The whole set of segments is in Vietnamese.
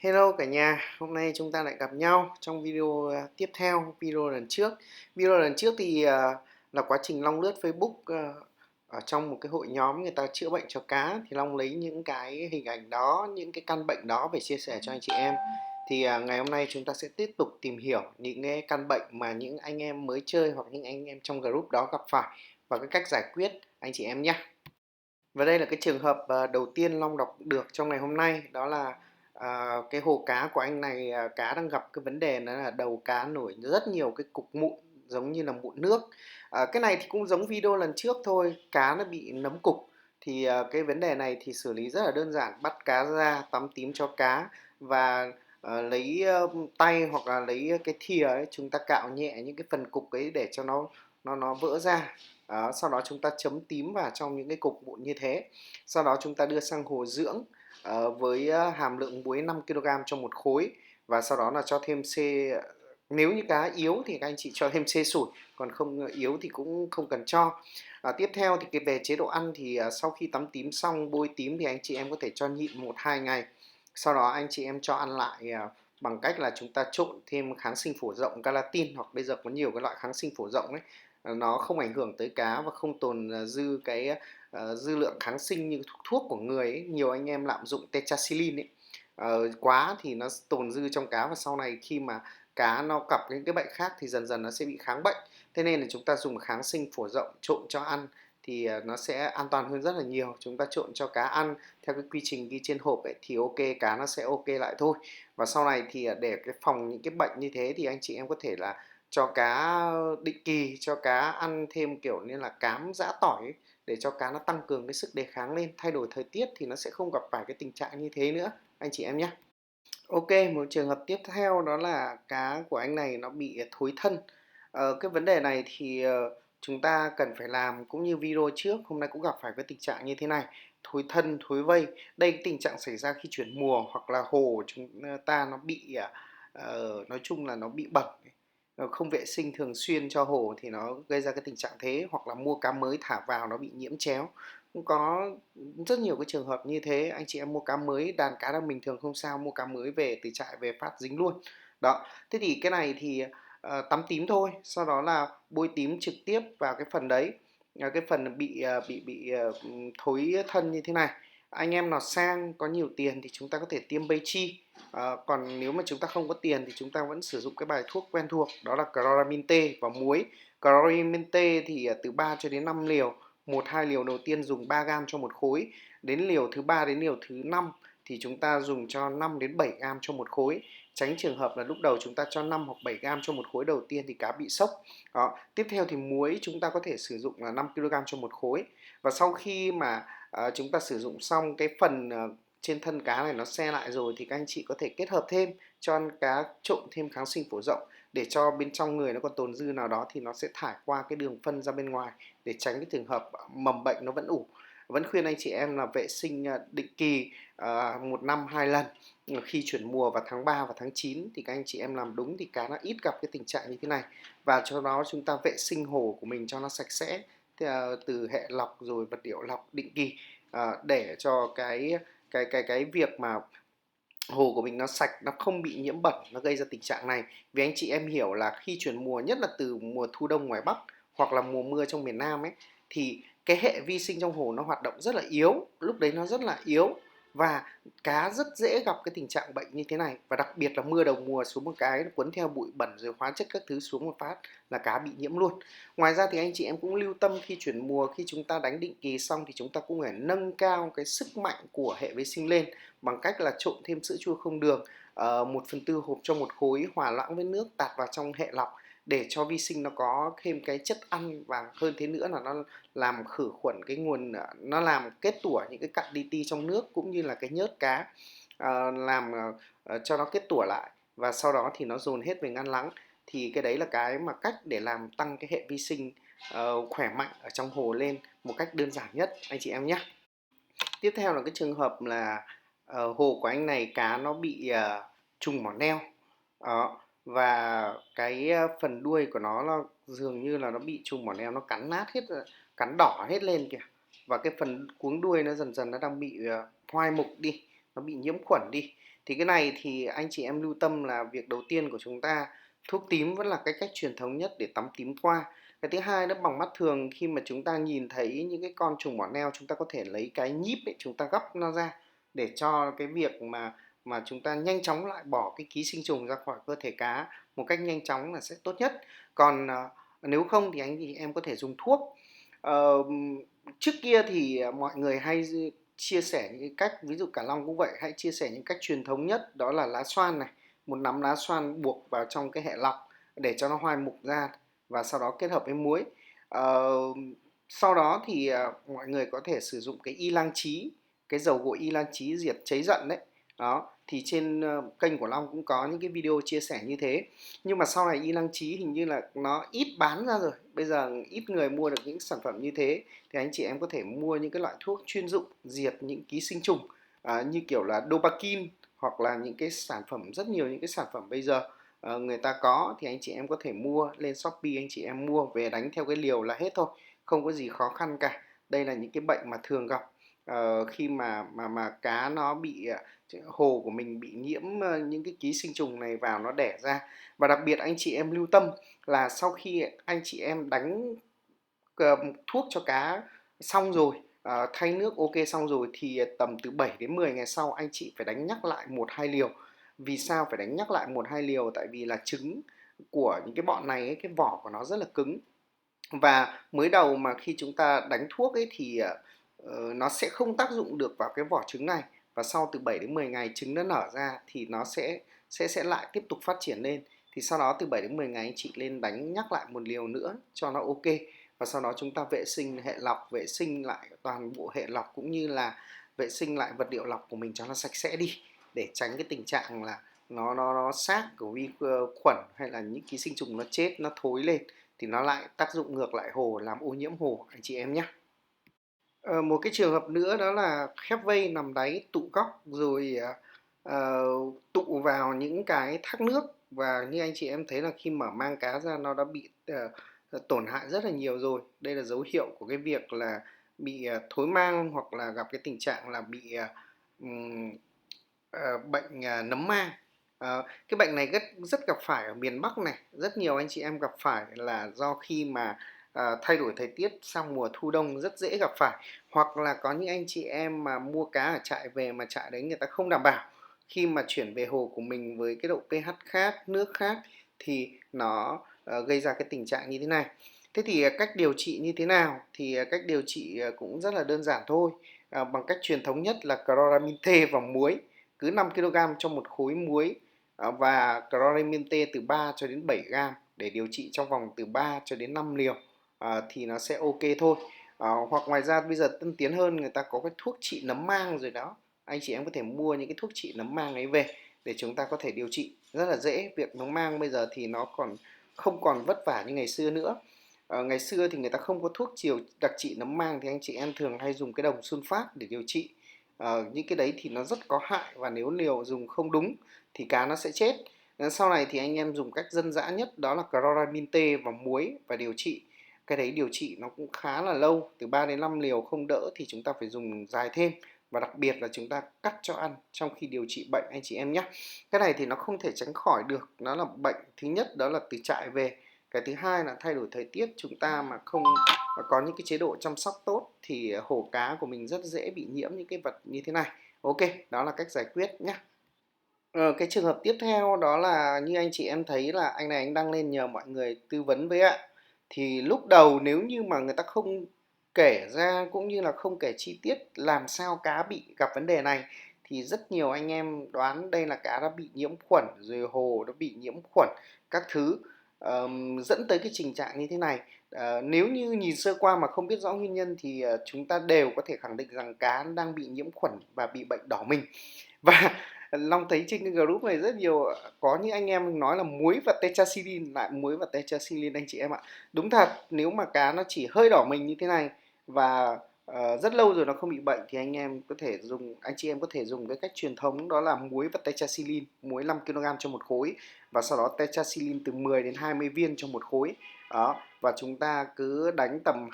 Hello cả nhà, hôm nay chúng ta lại gặp nhau trong video tiếp theo video lần trước. Video lần trước thì là quá trình Long lướt Facebook ở trong một cái hội nhóm người ta chữa bệnh cho cá, thì Long lấy những cái hình ảnh đó, những cái căn bệnh đó về chia sẻ cho anh chị em. Thì ngày hôm nay chúng ta sẽ tiếp tục tìm hiểu những cái căn bệnh mà những anh em mới chơi hoặc những anh em trong group đó gặp phải và cái cách giải quyết anh chị em nhé. Và đây là cái trường hợp đầu tiên Long đọc được trong ngày hôm nay, đó là cái hồ cá của anh này, cá đang gặp cái vấn đề đó là đầu cá nổi rất nhiều cái cục mụn giống như là mụn nước. Cái này thì cũng giống video lần trước thôi, cá nó bị nấm cục. Thì cái vấn đề này thì xử lý rất là đơn giản, bắt cá ra tắm tím cho cá và lấy tay hoặc là lấy cái thìa ấy, chúng ta cạo nhẹ những cái phần cục ấy để cho nó vỡ ra. Đó, sau đó chúng ta chấm tím vào trong những cái cục mụn như thế. Sau đó chúng ta đưa sang hồ dưỡng với hàm lượng muối 5 kg trong một khối. Và sau đó là cho thêm nếu như cá yếu thì các anh chị cho thêm sủi, còn không yếu thì cũng không cần cho. Tiếp theo thì về chế độ ăn thì sau khi tắm tím xong, bôi tím thì anh chị em có thể cho nhịn 1-2 ngày. Sau đó anh chị em cho ăn lại bằng cách là chúng ta trộn thêm kháng sinh phổ rộng Galathin, hoặc bây giờ có nhiều cái loại kháng sinh phổ rộng ấy, nó không ảnh hưởng tới cá và không tồn dư cái dư lượng kháng sinh như thuốc của người ấy. Nhiều anh em lạm dụng tetracycline ấy quá thì nó tồn dư trong cá, và sau này khi mà cá nó gặp những cái bệnh khác thì dần dần nó sẽ bị kháng bệnh. Thế nên là chúng ta dùng kháng sinh phổ rộng trộn cho ăn thì nó sẽ an toàn hơn rất là nhiều. Chúng ta trộn cho cá ăn theo cái quy trình ghi trên hộp ấy thì ok, cá nó sẽ ok lại thôi. Và sau này thì để cái phòng những cái bệnh như thế thì anh chị em có thể là cho cá định kỳ, cho cá ăn thêm kiểu như là cám giã tỏi ấy, để cho cá nó tăng cường cái sức đề kháng lên. Thay đổi thời tiết thì nó sẽ không gặp phải cái tình trạng như thế nữa anh chị em nhé. Ok, một trường hợp tiếp theo đó là cá của anh này nó bị thối thân. Cái vấn đề này thì chúng ta cần phải làm cũng như video trước, hôm nay cũng gặp phải cái tình trạng như thế này, thối thân, thối vây. Đây cái tình trạng xảy ra khi chuyển mùa hoặc là hồ chúng ta nó bị nói chung là nó bị bẩn, không vệ sinh thường xuyên cho hồ thì nó gây ra cái tình trạng thế, hoặc là mua cá mới thả vào nó bị nhiễm chéo. Cũng có rất nhiều cái trường hợp như thế, anh chị em mua cá mới, đàn cá đang bình thường không sao, mua cá mới về từ trại về phát dính luôn. Đó, thế thì cái này thì tắm tím thôi, sau đó là bôi tím trực tiếp vào cái phần đấy, cái phần bị thối thân như thế này. Anh em nào sang có nhiều tiền thì chúng ta có thể tiêm Bay Chi. Còn nếu mà chúng ta không có tiền thì chúng ta vẫn sử dụng cái bài thuốc quen thuộc, đó là Chloramin T và muối. Chloramin T thì từ 3 cho đến 5 liều, 1-2 liều đầu tiên dùng 3 gram cho một khối, đến liều thứ 3 đến liều thứ 5 thì chúng ta dùng cho 5 đến 7 gram cho một khối. Tránh trường hợp là lúc đầu chúng ta cho 5 hoặc 7 gram cho một khối đầu tiên thì cá bị sốc. Đó. Tiếp theo thì muối chúng ta có thể sử dụng là 5 kg cho một khối. Và sau khi mà chúng ta sử dụng xong cái phần trên thân cá này nó se lại rồi thì các anh chị có thể kết hợp thêm cho ăn cá trộn thêm kháng sinh phổ rộng, để cho bên trong người nó còn tồn dư nào đó thì nó sẽ thải qua cái đường phân ra bên ngoài, để tránh cái trường hợp mầm bệnh nó vẫn ủ. Vẫn khuyên anh chị em là vệ sinh định kỳ 1 năm 2 lần. Khi chuyển mùa vào tháng 3 và tháng 9 thì các anh chị em làm đúng thì cá nó ít gặp cái tình trạng như thế này. Và cho đó chúng ta vệ sinh hồ của mình cho nó sạch sẽ, từ hệ lọc rồi vật liệu lọc định kỳ, để cho cái việc mà hồ của mình nó sạch, nó không bị nhiễm bẩn, nó gây ra tình trạng này. Vì anh chị em hiểu là khi chuyển mùa, nhất là từ mùa thu đông ngoài Bắc hoặc là mùa mưa trong miền Nam ấy, thì cái hệ vi sinh trong hồ nó hoạt động rất là yếu, lúc đấy nó rất là yếu, và cá rất dễ gặp cái tình trạng bệnh như thế này. Và đặc biệt là mưa đầu mùa xuống một cái, cuốn theo bụi bẩn rồi hóa chất các thứ xuống một phát là cá bị nhiễm luôn. Ngoài ra thì anh chị em cũng lưu tâm khi chuyển mùa, khi chúng ta đánh định kỳ xong thì chúng ta cũng phải nâng cao cái sức mạnh của hệ vi sinh lên bằng cách là trộn thêm sữa chua không đường 1/4 hộp cho một khối, hòa loãng với nước, tạt vào trong hệ lọc để cho vi sinh nó có thêm cái chất ăn, và hơn thế nữa là nó làm khử khuẩn cái nguồn, nó làm kết tủa những cái cặn li ti trong nước cũng như là cái nhớt cá, làm cho nó kết tủa lại, và sau đó thì nó dồn hết về ngăn lắng. Thì cái đấy là cái mà cách để làm tăng cái hệ vi sinh khỏe mạnh ở trong hồ lên một cách đơn giản nhất anh chị em nhé. Tiếp theo là cái trường hợp là hồ của anh này cá nó bị trùng mỏ neo. Đó. Và cái phần đuôi của nó là dường như là nó bị trùng mỏ neo, nó cắn nát hết, cắn đỏ hết lên kìa. Và cái phần cuống đuôi nó dần dần nó đang bị hoai mục đi, nó bị nhiễm khuẩn đi. Thì cái này thì anh chị em lưu tâm là việc đầu tiên của chúng ta, thuốc tím vẫn là cái cách truyền thống nhất để tắm tím qua. Cái thứ hai, nó bằng mắt thường, khi mà chúng ta nhìn thấy những cái con trùng bọ neo, chúng ta có thể lấy cái nhíp ấy, chúng ta gấp nó ra để cho cái việc mà chúng ta nhanh chóng loại bỏ cái ký sinh trùng ra khỏi cơ thể cá một cách nhanh chóng là sẽ tốt nhất. Còn nếu không thì anh chị em có thể dùng thuốc. Ờ, Trước kia thì mọi người hay chia sẻ những cái cách, ví dụ cả Long cũng vậy, hãy chia sẻ những cách truyền thống nhất, đó là lá xoan này, một nắm lá xoan buộc vào trong cái hệ lọc để cho nó hoai mục ra, và sau đó kết hợp với muối. Ờ, Sau đó thì mọi người có thể sử dụng cái y lang trí, cái dầu gội y lang trí diệt cháy giận đấy. Đó, thì trên kênh của Long cũng có những cái video chia sẻ như thế. Nhưng mà sau này y lăng trí hình như là nó ít bán ra rồi, bây giờ ít người mua được những sản phẩm như thế, thì anh chị em có thể mua những cái loại thuốc chuyên dụng diệt những ký sinh trùng, như kiểu là Dopakin, hoặc là những cái sản phẩm, rất nhiều những cái sản phẩm bây giờ người ta có, thì anh chị em có thể mua lên Shopee, anh chị em mua về đánh theo cái liều là hết thôi, không có gì khó khăn cả. Đây là những cái bệnh mà thường gặp khi mà cá nó bị hồ của mình bị nhiễm những cái ký sinh trùng này vào, nó đẻ ra. Và đặc biệt anh chị em lưu tâm là sau khi anh chị em đánh thuốc cho cá xong rồi, thay nước ok xong rồi, thì tầm từ 7 đến 10 ngày sau anh chị phải đánh nhắc lại 1-2 liều. Vì sao phải đánh nhắc lại 1-2 liều? Tại vì là trứng của những cái bọn này ấy, cái vỏ của nó rất là cứng, và mới đầu mà khi chúng ta đánh thuốc ấy thì nó sẽ không tác dụng được vào cái vỏ trứng này, và sau từ 7 đến 10 ngày trứng nó nở ra thì nó sẽ lại tiếp tục phát triển lên. Thì sau đó từ 7 đến 10 ngày anh chị lên đánh nhắc lại 1 liều nữa cho nó ok, và sau đó chúng ta vệ sinh hệ lọc, vệ sinh lại toàn bộ hệ lọc, cũng như là vệ sinh lại vật liệu lọc của mình cho nó sạch sẽ đi, để tránh cái tình trạng là nó xác của vi khuẩn hay là những ký sinh trùng nó chết, nó thối lên, thì nó lại tác dụng ngược lại hồ, làm ô nhiễm hồ anh chị em nhé. Một cái trường hợp nữa đó là khép vây nằm đáy tụ góc, rồi tụ vào những cái thác nước, và như anh chị em thấy là khi mở mang cá ra nó đã bị tổn hại rất là nhiều rồi. Đây là dấu hiệu của cái việc là bị thối mang, hoặc là gặp cái tình trạng là bị bệnh nấm mang. Cái bệnh này rất gặp phải ở miền Bắc này, rất nhiều anh chị em gặp phải là do khi mà thay đổi thời tiết sang mùa thu đông rất dễ gặp phải, hoặc là có những anh chị em mà mua cá ở trại về mà trại đấy người ta không đảm bảo, khi mà chuyển về hồ của mình với cái độ pH khác, nước khác, thì nó gây ra cái tình trạng như thế này. Thế thì cách điều trị như thế nào? Thì cách điều trị cũng rất là đơn giản thôi. Bằng cách truyền thống nhất là chloramin T và muối, cứ 5 kg cho một khối muối, và chloramin T từ 3 cho đến 7 gram, để điều trị trong vòng từ 3 cho đến 5 liều, thì nó sẽ ok thôi. Hoặc ngoài ra bây giờ tân tiến hơn, người ta có cái thuốc trị nấm mang rồi đó, anh chị em có thể mua những cái thuốc trị nấm mang ấy về để chúng ta có thể điều trị rất là dễ. Việc nấm mang bây giờ thì nó không còn vất vả như ngày xưa nữa. Ngày xưa thì người ta không có thuốc đặc trị nấm mang, thì anh chị em thường hay dùng cái đồng sunfat để điều trị. Những cái đấy thì nó rất có hại, và nếu liều dùng không đúng thì cá nó sẽ chết. Sau này thì anh em dùng cách dân dã nhất, đó là chloramin T và muối và điều trị. Cái đấy điều trị nó cũng khá là lâu, từ 3 đến 5 liều không đỡ thì chúng ta phải dùng dài thêm, và đặc biệt là chúng ta cắt cho ăn trong khi điều trị bệnh anh chị em nhé. Cái này thì nó không thể tránh khỏi được, nó là bệnh thứ nhất đó là từ trại về. Cái thứ hai là thay đổi thời tiết, chúng ta mà không có những cái chế độ chăm sóc tốt thì hồ cá của mình rất dễ bị nhiễm những cái vật như thế này. Ok, đó là cách giải quyết nhé. Cái trường hợp tiếp theo đó là như anh chị em thấy là anh này anh đăng lên nhờ mọi người tư vấn với ạ. Thì lúc đầu nếu như mà người ta không kể ra, cũng như là không kể chi tiết làm sao cá bị gặp vấn đề này, thì rất nhiều anh em đoán đây là cá đã bị nhiễm khuẩn, rồi hồ đã bị nhiễm khuẩn các thứ, dẫn tới cái tình trạng như thế này. Nếu như nhìn sơ qua mà không biết rõ nguyên nhân thì chúng ta đều có thể khẳng định rằng cá đang bị nhiễm khuẩn và bị bệnh đỏ mình. Và Long thấy trên cái group này rất nhiều, có những anh em nói là muối và tetraxilin, lại muối và tetraxilin anh chị em ạ. Đúng thật, nếu mà cá nó chỉ hơi đỏ mình như thế này và rất lâu rồi nó không bị bệnh, thì anh chị em có thể dùng cái cách truyền thống, đó là muối và tetraxilin, muối 5 kg cho một khối, và sau đó tetraxilin từ 10 đến 20 viên cho một khối. Đó, và chúng ta cứ đánh tầm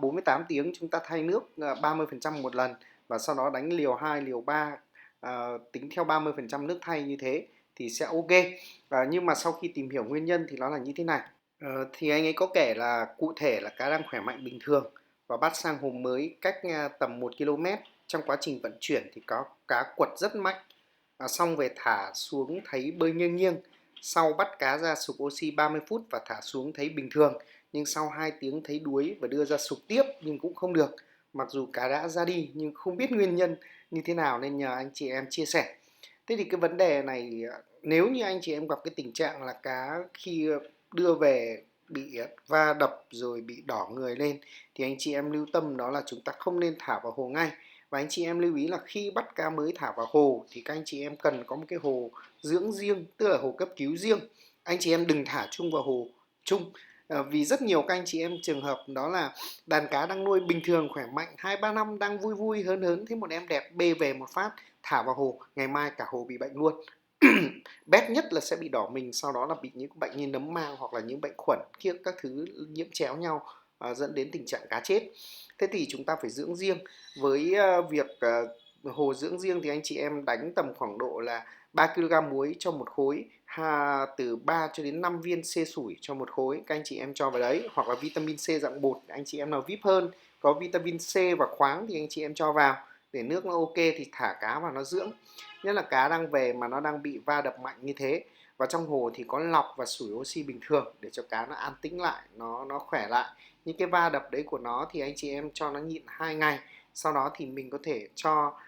48 tiếng chúng ta thay nước 30% một lần, và sau đó đánh liều 2, liều 3 tính theo 30% nước thay như thế thì sẽ ok. Nhưng mà sau khi tìm hiểu nguyên nhân thì nó là như thế này. Thì anh ấy có kể là cụ thể là cá đang khỏe mạnh bình thường và bắt sang hồ mới cách tầm 1 km. Trong quá trình vận chuyển thì có cá quật rất mạnh, xong về thả xuống thấy bơi nghiêng nghiêng. Sau bắt cá ra sục oxy 30 phút và thả xuống thấy bình thường, nhưng sau 2 tiếng thấy đuối và đưa ra sục tiếp nhưng cũng không được. Mặc dù cá đã ra đi nhưng không biết nguyên nhân như thế nào nên nhờ anh chị em chia sẻ. Thế thì cái vấn đề này, nếu như anh chị em gặp cái tình trạng là cá khi đưa về bị va đập rồi bị đỏ người lên thì anh chị em lưu tâm đó là chúng ta không nên thả vào hồ ngay. Và anh chị em lưu ý là khi bắt cá mới thả vào hồ thì các anh chị em cần có một cái hồ dưỡng riêng, tức là hồ cấp cứu riêng. Anh chị em đừng thả chung vào hồ chung. Vì rất nhiều các anh chị em trường hợp đó là đàn cá đang nuôi bình thường khỏe mạnh 2-3 năm đang vui vui hớn hớn, thấy một em đẹp bê về một phát thả vào hồ, ngày mai cả hồ bị bệnh luôn. Bét nhất là sẽ bị đỏ mình, sau đó là bị những bệnh như nấm mang hoặc là những bệnh khuẩn kia các thứ nhiễm chéo nhau, dẫn đến tình trạng cá chết. Thế thì chúng ta phải dưỡng riêng. Với việc hồ dưỡng riêng thì anh chị em đánh tầm khoảng độ là 3 kg muối cho một khối, từ 3 cho đến 5 viên xê sủi cho một khối, các anh chị em cho vào đấy, hoặc là vitamin C dạng bột, anh chị em nào vip hơn có vitamin C và khoáng thì anh chị em cho vào để nước nó ok thì thả cá vào nó dưỡng. Nhất là cá đang về mà nó đang bị va đập mạnh như thế, và trong hồ thì có lọc và sủi oxy bình thường để cho cá nó an tĩnh lại, nó khỏe lại. Những cái va đập đấy của nó thì anh chị em cho nó nhịn 2 ngày, sau đó thì mình có thể cho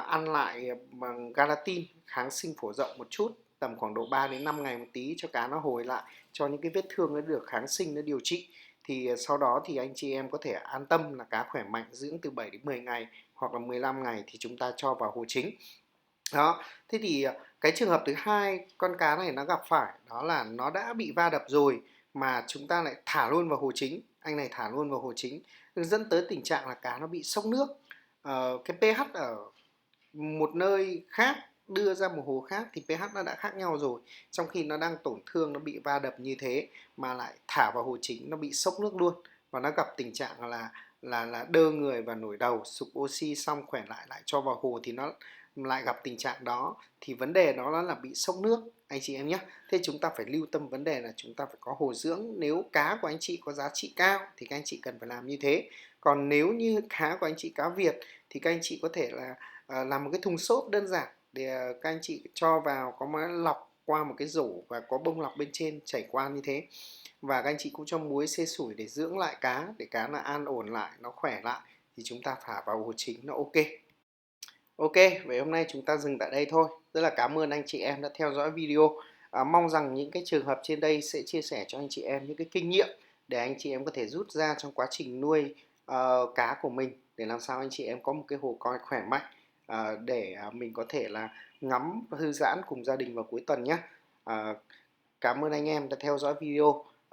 ăn lại bằng galatin, kháng sinh phổ rộng một chút, tầm khoảng độ 3 đến 5 ngày một tí cho cá nó hồi lại, cho những cái vết thương nó được kháng sinh nó điều trị. Thì sau đó thì anh chị em có thể an tâm là cá khỏe mạnh dưỡng từ 7 đến 10 ngày hoặc là 15 ngày thì chúng ta cho vào hồ chính. Đó, thế thì cái trường hợp thứ hai con cá này nó gặp phải đó là nó đã bị va đập rồi mà chúng ta lại thả luôn vào hồ chính, anh này thả luôn vào hồ chính, dẫn tới tình trạng là cá nó bị sốc nước. Cái pH ở một nơi khác đưa ra một hồ khác thì pH nó đã khác nhau rồi, trong khi nó đang tổn thương, nó bị va đập như thế mà lại thả vào hồ chính, nó bị sốc nước luôn và nó gặp tình trạng là đơ người và nổi đầu, sục oxy xong khỏe lại lại cho vào hồ thì nó lại gặp tình trạng đó, thì vấn đề đó là bị sốc nước anh chị em nhé. Thế chúng ta phải lưu tâm vấn đề là chúng ta phải có hồ dưỡng. Nếu cá của anh chị có giá trị cao thì các anh chị cần phải làm như thế. Còn nếu như cá của anh chị cá Việt thì các anh chị có thể là làm một cái thùng xốp đơn giản để các anh chị cho vào, có máy lọc qua một cái rổ và có bông lọc bên trên chảy qua như thế, và các anh chị cũng cho muối xê sủi để dưỡng lại cá, để cá nó an ổn lại, nó khỏe lại thì chúng ta thả vào hồ chính nó ok. Ok, vậy hôm nay chúng ta dừng tại đây thôi. Rất là cảm ơn anh chị em đã theo dõi video. Mong rằng những cái trường hợp trên đây sẽ chia sẻ cho anh chị em những cái kinh nghiệm để anh chị em có thể rút ra trong quá trình nuôi cá của mình, để làm sao anh chị em có một cái hồ coi khỏe mạnh, để mình có thể là ngắm và thư giãn cùng gia đình vào cuối tuần nhé. Cảm ơn anh em đã theo dõi video.